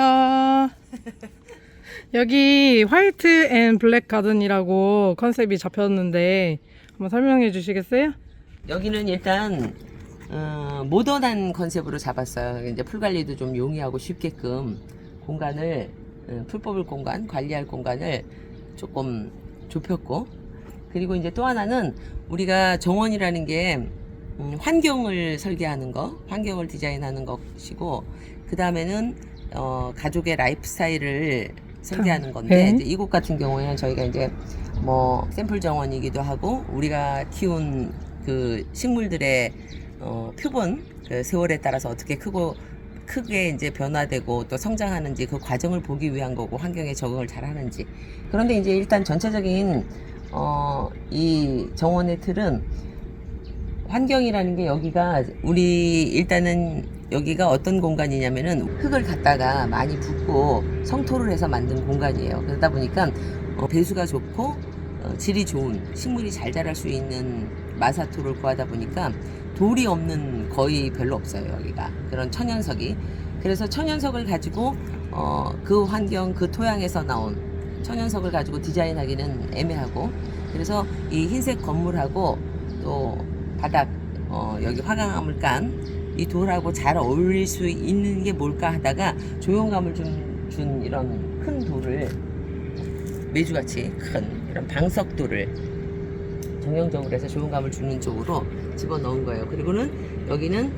안녕하세요. 여기 화이트 앤 블랙 가든이라고 컨셉이 잡혔는데 한번 설명해 주시겠어요? 여기는 일단 모던한 컨셉으로 잡았어요. 이제 풀 관리도 좀 용이하고 쉽게끔 공간을 풀 뽑을 공간, 관리할 공간을 조금 좁혔고, 그리고 이제 또 하나는 우리가 정원이라는 게 환경을 설계하는 거, 환경을 디자인하는 것이고, 그 다음에는 가족의 라이프 스타일을 설계하는 건데, 이제 이곳 같은 경우에는 저희가 이제 뭐 샘플 정원이기도 하고, 우리가 키운 그 식물들의 표본, 그 세월에 따라서 어떻게 크게 이제 변화되고 또 성장하는지 그 과정을 보기 위한 거고, 환경에 적응을 잘 하는지. 그런데 이제 일단 전체적인 이 정원의 틀은 환경이라는 게, 여기가 우리 일단은 여기가 어떤 공간이냐면은 흙을 갖다가 많이 붓고 성토를 해서 만든 공간이에요. 그러다 보니까 배수가 좋고 질이 좋은 식물이 잘 자랄 수 있는 마사토를 구하다 보니까 돌이 없는, 거의 별로 없어요 여기가. 그런 천연석이. 그래서 천연석을 가지고 그 환경, 그 토양에서 나온 천연석을 가지고 디자인하기는 애매하고, 그래서 이 흰색 건물하고 또 바닥 여기 화강암을 깐 이 돌하고 잘 어울릴 수 있는 게 뭘까 하다가 조형감을 준 이런 큰 돌을, 메주같이 큰 이런 방석돌을 정형적으로 해서 조형감을 주는 쪽으로 집어넣은 거예요. 그리고는 여기는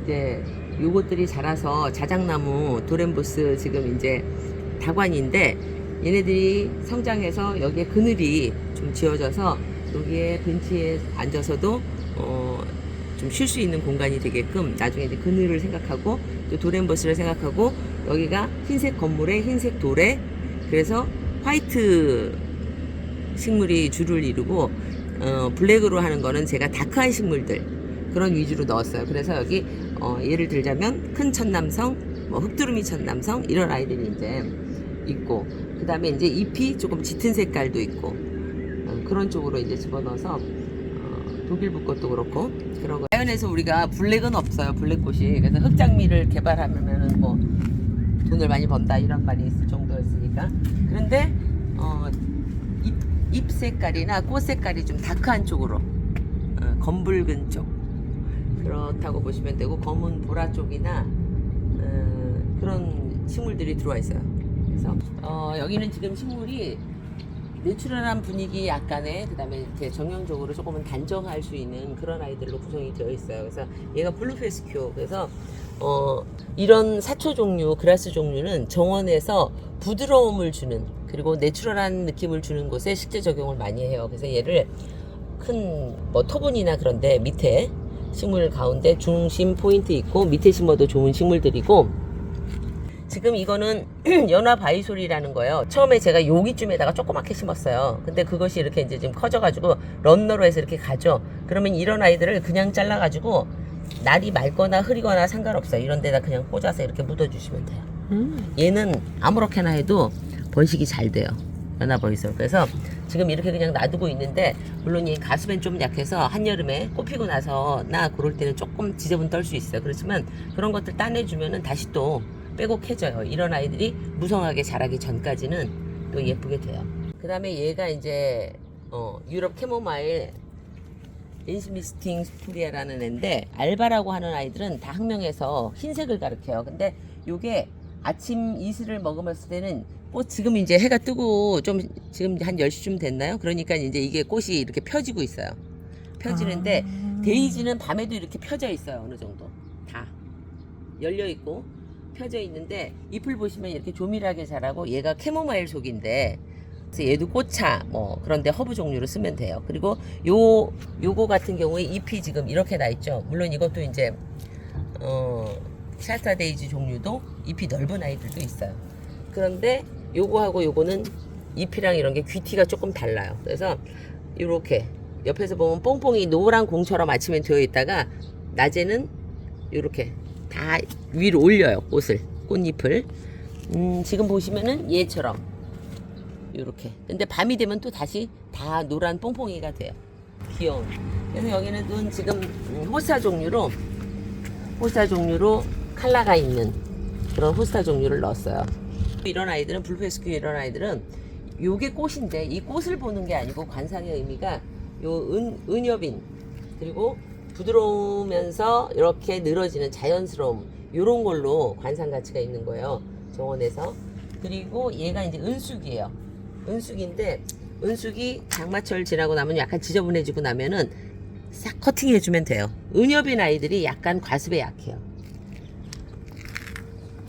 이제 요것들이 자라서 자작나무 도렘보스 지금 이제 다관인데, 얘네들이 성장해서 여기에 그늘이 좀 지어져서 여기에 벤치에 앉아서도 좀 쉴 수 있는 공간이 되게끔, 나중에 이제 그늘을 생각하고 또 도렘버스를 생각하고, 여기가 흰색 건물에 흰색 돌에, 그래서 화이트 식물이 주를 이루고 블랙으로 하는 거는 제가 다크한 식물들 그런 위주로 넣었어요. 그래서 여기 예를 들자면 큰 천남성, 뭐 흑두루미 천남성 이런 아이들이 이제 있고, 그 다음에 이제 잎이 조금 짙은 색깔도 있고, 그런 쪽으로 이제 집어넣어서 독일붓꽃도 그렇고 그런 거. 자연에서 우리가 블랙은 없어요, 블랙꽃이. 그래서 흑장미를 개발하면은 뭐 돈을 많이 번다 이런 말이 있을 정도였으니까. 그런데 잎 색깔이나 꽃 색깔이 좀 다크한 쪽으로, 검붉은 쪽, 그렇다고 보시면 되고, 검은 보라 쪽이나 그런 식물들이 들어와 있어요. 그래서 여기는 지금 식물이 내추럴한 분위기 약간의, 그 다음에 이렇게 정형적으로 조금은 단정할 수 있는 그런 아이들로 구성이 되어 있어요. 그래서 얘가 블루페스큐. 그래서 이런 사초 종류, 그라스 종류는 정원에서 부드러움을 주는, 그리고 내추럴한 느낌을 주는 곳에 실제 적용을 많이 해요. 그래서 얘를 큰 뭐 토분이나 그런데 밑에 식물 가운데 중심 포인트 있고, 밑에 심어도 좋은 식물들이고, 지금 이거는 연화 바이솔이라는 거예요. 처음에 제가 여기쯤에다가 조그맣게 심었어요. 근데 그것이 이렇게 이제 지금 커져가지고 런너로 해서 이렇게 가죠. 그러면 이런 아이들을 그냥 잘라가지고 날이 맑거나 흐리거나 상관없어요. 이런 데다 그냥 꽂아서 이렇게 묻어주시면 돼요. 얘는 아무렇게나 해도 번식이 잘 돼요, 연화 바이솔. 그래서 지금 이렇게 그냥 놔두고 있는데, 물론 이 가수벤 좀 약해서 한여름에 꽃피고 나서나 그럴 때는 조금 지저분 떨 수 있어요. 그렇지만 그런 것들 따내주면은 다시 또 빼곡해져요. 이런 아이들이 무성하게 자라기 전까지는 또 예쁘게 돼요. 그 다음에 얘가 이제 유럽 캐모마일 인스미스팅 스토리아라는 애인데, 알바라고 하는 아이들은 다 학명에서 흰색을 가리켜요. 근데 요게 아침 이슬을 먹으면서 때는 꽃, 지금 이제 해가 뜨고 좀 지금 한 10시쯤 됐나요? 그러니까 이제 이게 꽃이 이렇게 펴지고 있어요. 펴지는데 데이지는 밤에도 이렇게 펴져 있어요. 어느 정도 다 열려 있고 펴져 있는데, 잎을 보시면 이렇게 조밀하게 자라고, 얘가 캐모마일 속인데, 그래서 얘도 꽃차 뭐 그런데 허브 종류로 쓰면 돼요. 그리고 요거 같은 경우에 잎이 지금 이렇게 나 있죠. 물론 이것도 이제 샤스타 데이지 종류도 잎이 넓은 아이들도 있어요. 그런데 요거하고 요거는 잎이랑 이런 게 귀티가 조금 달라요. 그래서 요렇게 옆에서 보면 뽕뽕이 노란 공처럼 아침에 되어 있다가 낮에는 요렇게 다 위로 올려요, 꽃잎을. 지금 보시면은 얘처럼 요렇게. 근데 밤이 되면 또 다시 다 노란 뽕뽕이가 돼요. 귀여운. 그래서 여기는 지금 호사 종류로 컬러가 있는 그런 호스타 종류를 넣었어요. 이런 아이들은 블루페스큐 이런 아이들은 요게 꽃인데 이 꽃을 보는 게 아니고 관상의 의미가 요 은여빈 그리고 부드러우면서 이렇게 늘어지는 자연스러움 요런 걸로 관상 가치가 있는 거예요. 정원에서. 그리고 얘가 이제 은숙이에요. 은숙인데 은숙이 장마철 지나고 나면 약간 지저분해지고 나면은 싹 커팅해주면 돼요. 은여빈 아이들이 약간 과습에 약해요.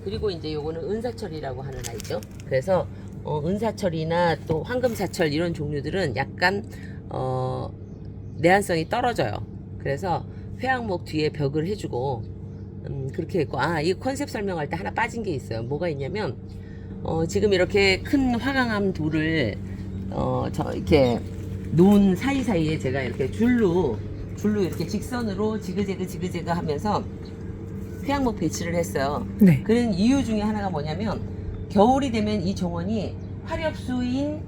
그리고 이제 요거는 은사철이라고 하는 아이죠. 그래서 은사철이나 또 황금사철 이런 종류들은 약간 내한성이 떨어져요. 그래서 회양목 뒤에 벽을 해주고 그렇게 했고 이 컨셉 설명할 때 하나 빠진 게 있어요. 뭐가 있냐면 지금 이렇게 큰 화강암 돌을 이렇게 놓은 사이사이에 제가 이렇게 줄로 이렇게 직선으로 지그재그 하면서 회양목 배치를 했어요. 네. 그런 이유 중에 하나가 뭐냐면 겨울이 되면 이 정원이 화렵수인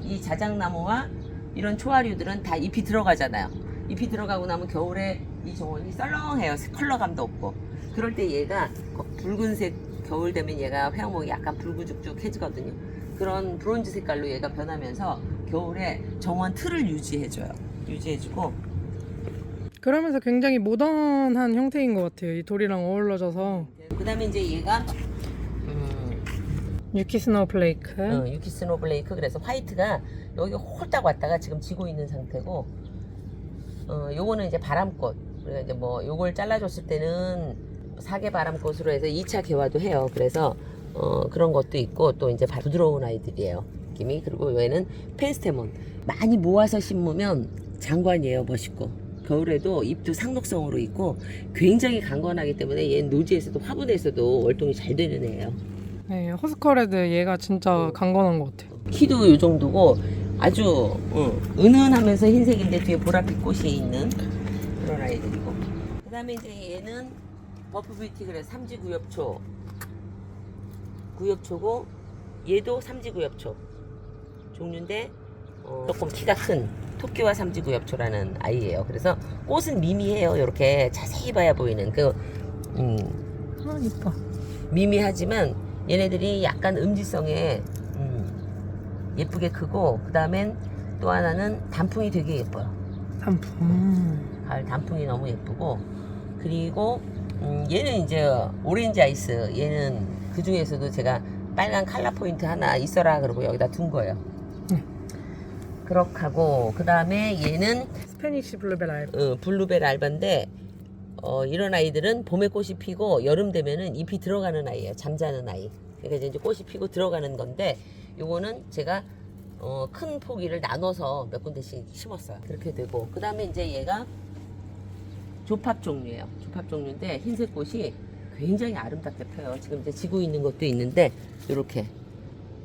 이 자작나무와 이런 초화류들은 다 잎이 들어가잖아요. 잎이 들어가고 나면 겨울에 이 정원이 썰렁해요. 컬러감도 없고. 그럴 때 얘가 붉은색 겨울 되면 얘가 회양목이 약간 붉으죽죽해지거든요. 그런 브론즈 색깔로 얘가 변하면서 겨울에 정원 틀을 유지해주고 그러면서 굉장히 모던한 형태인 것 같아요. 이 돌이랑 어우러져서. 그 다음에 이제 얘가 유키 스노우플레이크. 유키 스노블레이크. 그래서 화이트가 여기 홀딱 왔다가 지금 지고 있는 상태고 요거는 이제 바람꽃. 그래서 이제 뭐 요걸 잘라줬을 때는 사계 바람꽃으로 해서 2차 개화도 해요. 그래서 그런 것도 있고 또 이제 부드러운 아이들이에요. 느낌이. 그리고 얘는 펜스테몬. 많이 모아서 심으면 장관이에요. 멋있고. 겨울에도 잎도 상록성으로 있고 굉장히 강건하기 때문에 얘는 노지에서도 화분에서도 월동이 잘 되는 애예요. 네, 호스커레드 얘가 진짜 강건한 것 같아요. 키도 요 정도고 아주 은은하면서 흰색인데 뒤에 보랏빛 꽃이 있는 그런 아이들이고 그 다음에 이제 얘는 버프뷰티 그래서 삼지구엽초 구엽초고 얘도 삼지구엽초 종류인데 조금 키가 큰 토끼와 삼지구엽초라는 아이예요. 그래서 꽃은 미미해요. 이렇게 자세히 봐야 보이는 이뻐. 미미하지만 얘네들이 약간 음지성에 예쁘게 크고 그 다음엔 또 하나는 단풍이 되게 예뻐요. 단풍. 가을 단풍이 너무 예쁘고 그리고 얘는 이제 오렌지 아이스. 얘는 그 중에서도 제가 빨간 칼라 포인트 하나 있어라 그러고 여기다 둔 거예요. 그렇게 하고 그 다음에 얘는 스페니쉬 블루벨 알바. 블루벨 알바인데 이런 아이들은 봄에 꽃이 피고 여름 되면은 잎이 들어가는 아이예요. 잠자는 아이. 그러니까 이제 꽃이 피고 들어가는 건데 요거는 제가 큰 포기를 나눠서 몇 군데씩 심었어요. 그렇게 되고 그 다음에 이제 얘가 조팝 종류예요. 조팝 종류인데 흰색 꽃이 굉장히 아름답게 펴요. 지금 이제 지고 있는 것도 있는데 이렇게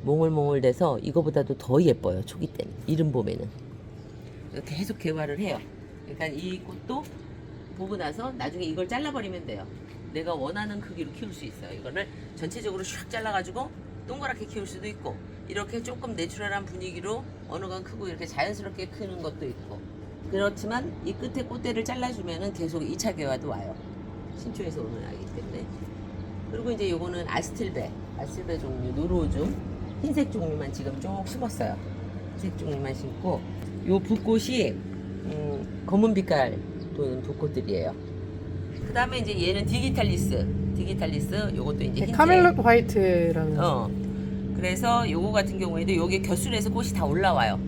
몽글몽글 돼서 이거보다도 더 예뻐요. 초기 때는 이른 봄에는 계속 개화를 해요. 그러니까 이 꽃도 보고 나서 나중에 이걸 잘라버리면 돼요. 내가 원하는 크기로 키울 수 있어요. 이거를 전체적으로 슉 잘라가지고 동그랗게 키울 수도 있고 이렇게 조금 내추럴한 분위기로 어느 건 크고 이렇게 자연스럽게 크는 것도 있고 그렇지만 이 끝에 꽃대를 잘라주면은 계속 2차 개화도 와요. 신초에서 오는 아이기 때문에. 그리고 이제 요거는 아스틸베 종류 노루오줌 흰색 종류만 지금 쭉 심었어요. 흰색 종류만 심고 요 붓꽃이 검은 빛깔 도는 붓꽃들이에요. 그 다음에 이제 얘는 디기탈리스 요것도 이제 흰색. 카멜롯 화이트라는. 그래서 요거 같은 경우에도 요게 겨술에서 꽃이 다 올라와요.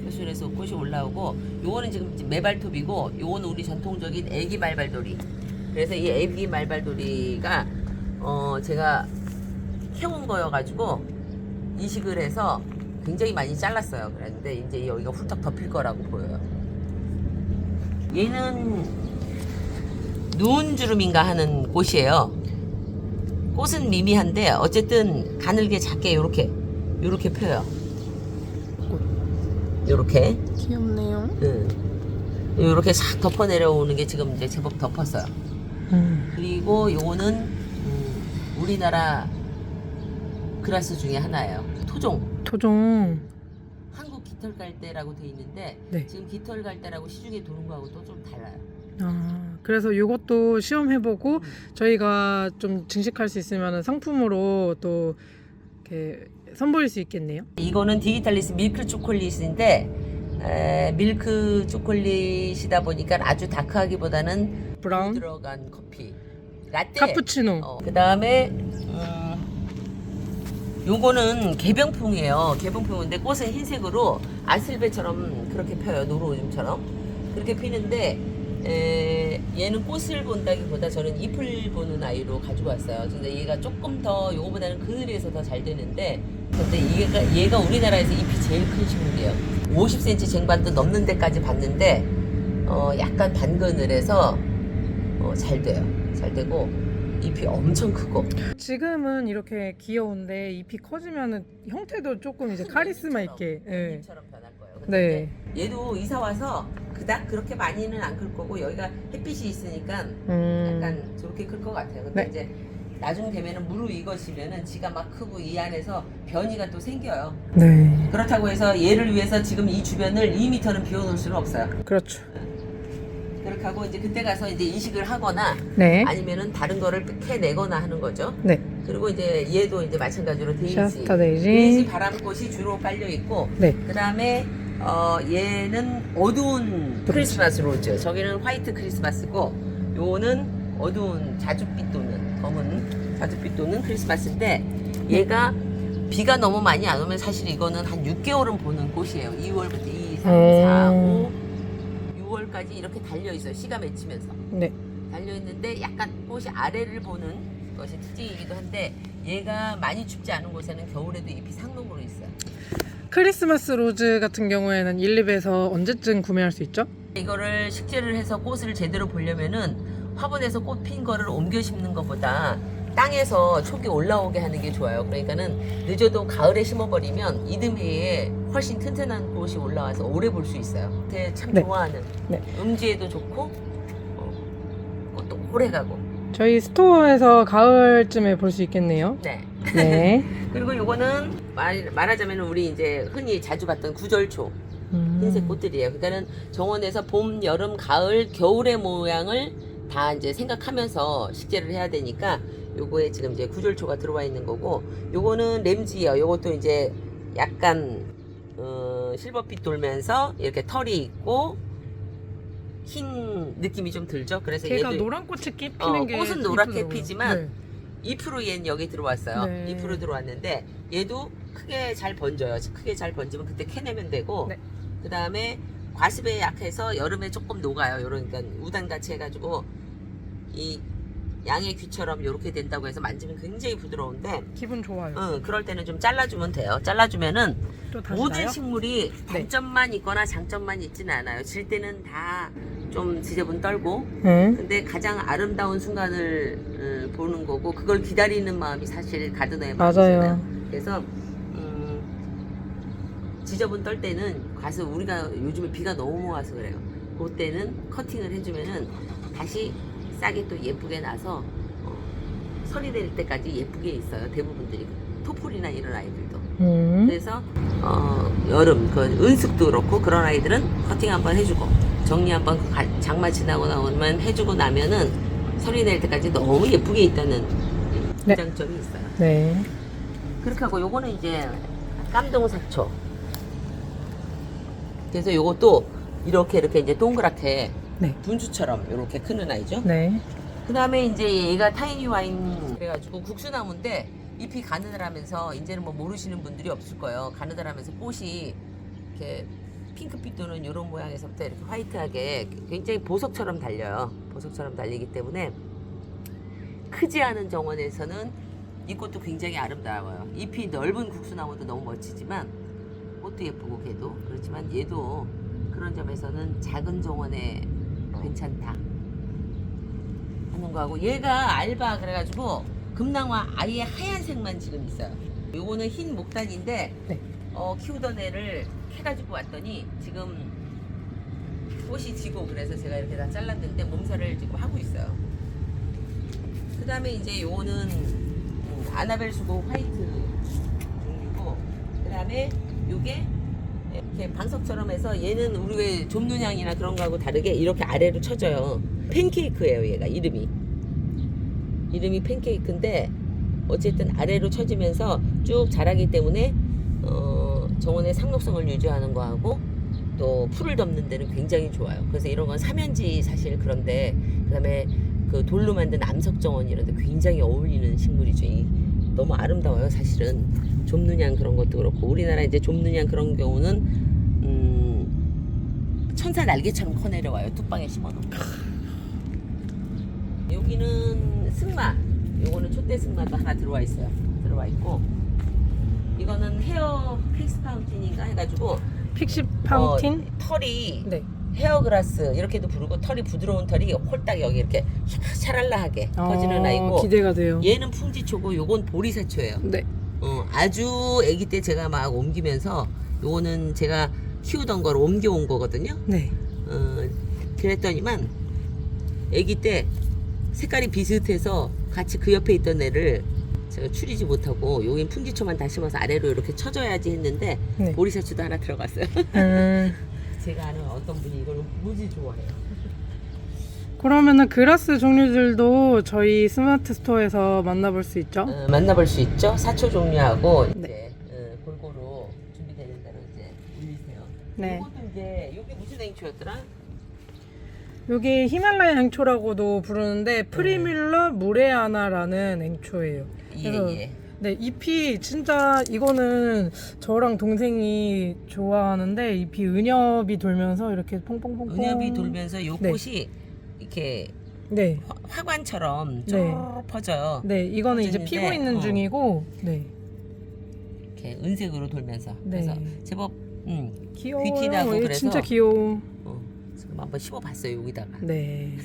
겨술에서 꽃이 올라오고 요거는 지금 매발톱이고 요거는 우리 전통적인 애기 말발돌이. 그래서 이 애기 말발돌이가 제가 캐온 거여가지고 이식을 해서 굉장히 많이 잘랐어요. 그랬는데 이제 여기가 훌쩍 덮일 거라고 보여요. 얘는 누운주름인가 하는 꽃이에요. 꽃은 미미한데 어쨌든 가늘게 작게 요렇게 펴요. 요렇게. 귀엽네요. 요렇게 싹 덮어 내려오는 게 지금 이제 제법 덮었어요. 그리고 요거는 우리나라 그라스 중에 하나예요. 토종. 한국 깃털갈대라고 돼 있는데 네. 지금 깃털갈대라고 시중에 도는 거하고 또 좀 달라요. 그래서 이것도 시험해보고 저희가 좀 증식할 수 있으면 상품으로 또 이렇게 선보일 수 있겠네요. 이거는 디지탈리스 밀크 초콜릿인데 밀크 초콜릿이다 보니까 아주 다크하기보다는 브라운, 들어간 커피 라떼 카푸치노. 그 다음에 요거는 개병풍이에요. 개병풍인데 꽃은 흰색으로 아슬베처럼 그렇게 펴요. 노루오줌처럼 그렇게 피는데 얘는 꽃을 본다기보다 저는 잎을 보는 아이로 가지고 왔어요. 근데 얘가 조금 더 요거보다는 그늘에서 더 잘 되는데 근데 얘가 우리나라에서 잎이 제일 큰 식물이에요. 50cm 쟁반도 넘는 데까지 봤는데 약간 반그늘에서 잘 돼요. 잘 되고 잎이 엄청 크고 지금은 이렇게 귀여운데 잎이 커지면은 형태도 조금 이제 카리스마 있게. 예. 잎처럼 변할 거예요. 네. 근데 얘도 이사 와서 그닥 그렇게 많이는 안 클 거고 여기가 햇빛이 있으니까 약간 저렇게 클 것 같아요. 근데 네. 이제 나중 되면은 무르익어지면은 지가 막 크고 이 안에서 변이가 또 생겨요. 네. 그렇다고 해서 얘를 위해서 지금 이 주변을 2m는 비워놓을 수는 없어요. 그렇죠. 그렇게 하고 이제 그때 가서 이제 이식을 하거나 네. 아니면은 다른 거를 캐내거나 하는 거죠. 네. 그리고 이제 얘도 이제 마찬가지로 데이지. 샤스타 데이지 데이지. 바람꽃이 주로 깔려 있고 네. 그 다음에 얘는 어두운 크리스마스 로즈. 저기는 화이트 크리스마스고 요거는 어두운 자줏빛 도는 검은 자줏빛 도는 크리스마스인데 얘가 비가 너무 많이 안 오면 사실 이거는 한 6개월은 보는 꽃이에요. 2월부터 2, 3, 4, 5, 6월까지 이렇게 달려 있어요. 씨가 맺히면서 네. 달려 있는데 약간 꽃이 아래를 보는 것이 특징이기도 한데 얘가 많이 춥지 않은 곳에는 겨울에도 잎이 상록으로 있어요. 크리스마스 로즈 같은 경우에는 일립에서 언제쯤 구매할 수 있죠? 이거를 식재를 해서 꽃을 제대로 보려면은 화분에서 꽃 핀 거를 옮겨 심는 것보다 땅에서 촉이 올라오게 하는 게 좋아요. 그러니까는 늦어도 가을에 심어버리면 이듬해에 훨씬 튼튼한 꽃이 올라와서 오래 볼 수 있어요. 참 네. 좋아하는 네. 음지에도 좋고 꽃도 오래 가고. 저희 스토어에서 가을쯤에 볼 수 있겠네요. 네. 네. 그리고 요거는 말하자면 우리 이제 흔히 자주 봤던 구절초 흰색 꽃들이에요. 그러니까는 정원에서 봄, 여름, 가을, 겨울의 모양을 다 이제 생각하면서 식재를 해야 되니까 요거에 지금 이제 구절초가 들어와 있는 거고 요거는 램지예요. 요것도 이제 약간 실버빛 돌면서 이렇게 털이 있고 흰 느낌이 좀 들죠. 그래서 걔가 얘도 노란 꽃이 피는 게 꽃은 노랗게 이쁘더라고요. 피지만 네. 잎으로 얘는 여기 들어왔어요. 네. 잎으로 들어왔는데 얘도 크게 잘 번져요. 크게 잘 번지면 그때 캐내면 되고 네. 그 다음에 과습에 약해서 여름에 조금 녹아요. 요런 그러니까 우단같이 해가지고 이 양의 귀처럼 이렇게 된다고 해서 만지면 굉장히 부드러운데 기분 좋아요. 그럴 때는 좀 잘라주면 돼요. 잘라주면은 또 다시 모든 나요? 식물이 단점만 있거나 장점만 있지는 않아요. 질 때는 다 좀 지저분 떨고 네. 근데 가장 아름다운 순간을 보는 거고 그걸 기다리는 마음이 사실 가드너의 맞아요. 마음이잖아요. 그래서 지저분 떨 때는 가서 우리가 요즘에 비가 너무 와서 그래요. 그때는 커팅을 해주면은 다시 싹이 또 예쁘게 나서 설이 될 때까지 예쁘게 있어요. 대부분들이 토폴이나 이런 아이들도. 그래서 여름 그 은숙도 그렇고 그런 아이들은 커팅 한번 해주고 정리 한번 장마 지나고 나오면 해주고 나면은 설이 낼 때까지 너무 예쁘게 있다는 네. 장점이 있어요. 네. 그렇게 하고 요거는 이제 깜동사초. 그래서 요것도 이렇게 이제 동그랗게 네. 분주처럼 이렇게 크는 아이죠. 네. 그 다음에 이제 얘가 타이니 와인 그래가지고 국수나무인데 잎이 가느다라면서 이제는 뭐 모르시는 분들이 없을 거예요. 가느다라면서 꽃이 이렇게 핑크빛 도는 이런 모양에서부터 이렇게 화이트하게 굉장히 보석처럼 달려요. 보석처럼 달리기 때문에 크지 않은 정원에서는 이 꽃도 굉장히 아름다워요. 잎이 넓은 국수나무도 너무 멋지지만 꽃도 예쁘고 걔도 그렇지만 얘도 그런 점에서는 작은 정원에 괜찮다 하는 거하고 얘가 알바 그래가지고 금낭화 아예 하얀색만 지금 있어요. 요거는 흰 목단인데 네. 키우던 애를 캐가지고 왔더니 지금 꽃이 지고 그래서 제가 이렇게 다 잘랐는데 몸살을 지금 하고 있어요. 그 다음에 이제 요거는 아나벨 수고 화이트 종류고 그 다음에 요게 이렇게 방석처럼 해서 얘는 우리 왜 좀눈향이나 그런 거하고 다르게 이렇게 아래로 쳐져요. 팬케이크예요, 얘가 이름이 팬케이크인데 어쨌든 아래로 쳐지면서 쭉 자라기 때문에 정원의 상록성을 유지하는 거하고 또 풀을 덮는 데는 굉장히 좋아요. 그래서 이런 건 사면지 사실 그런데 그다음에 그 돌로 만든 암석정원 이런 데 굉장히 어울리는 식물이죠. 너무 아름다워요, 사실은. 좀눈향 그런 것도 그렇고 우리나라 이제 좀눈향 그런 경우는 천사 날개처럼 커내려와요. 뚝방에 심어놓으면. 여기는 승마. 요거는 촛대 승마도 하나 들어와 있어요. 들어와 있고 이거는 헤어 픽스 파운틴인가 해가지고 픽시 파운틴? 털이 네. 헤어그라스 이렇게도 부르고 털이 부드러운 털이 홀딱 여기 이렇게 샤랄라하게 터지는 아이고 기대가 돼요. 얘는 풍지초고 요건 보리사초예요. 네. 아주 아기 때 제가 막 옮기면서 요거는 제가 키우던 걸 옮겨온 거거든요. 네. 그랬더니만 아기 때 색깔이 비슷해서 같이 그 옆에 있던 애를 제가 추리지 못하고 여긴 풍지초만 다 심어서 아래로 이렇게 쳐줘야지 했는데 네. 보리사초도 하나 들어갔어요. 제가 아는 어떤 분이 이걸 무지 좋아해요. 그러면은 그라스 종류들도 저희 스마트 스토어에서 만나볼 수 있죠? 만나볼 수 있죠. 사초 종류하고 네. 이제 골고루 준비되는 대로 이제 올리세요. 네. 이것도 이제 여기 무슨 행초였더라? 여기 히말라야 앵초라고도 부르는데 프리뮬러 무레아나라는 앵초예요. 그래서 예. 네, 잎이 진짜 이거는 저랑 동생이 좋아하는데 잎이 은엽이 돌면서 이렇게 퐁퐁퐁퐁 은엽이 돌면서 요 네. 꽃이 이렇게 네. 화관처럼 쭉 네. 퍼져요. 네, 이거는 이제 퍼지는데, 피고 있는 중이고 네. 이렇게 은색으로 돌면서 네. 그래서 제법 귀여워요. 귀티나고 이거 그래서 진짜 귀여워. 지금 한번 심어봤어요 여기다가. 네.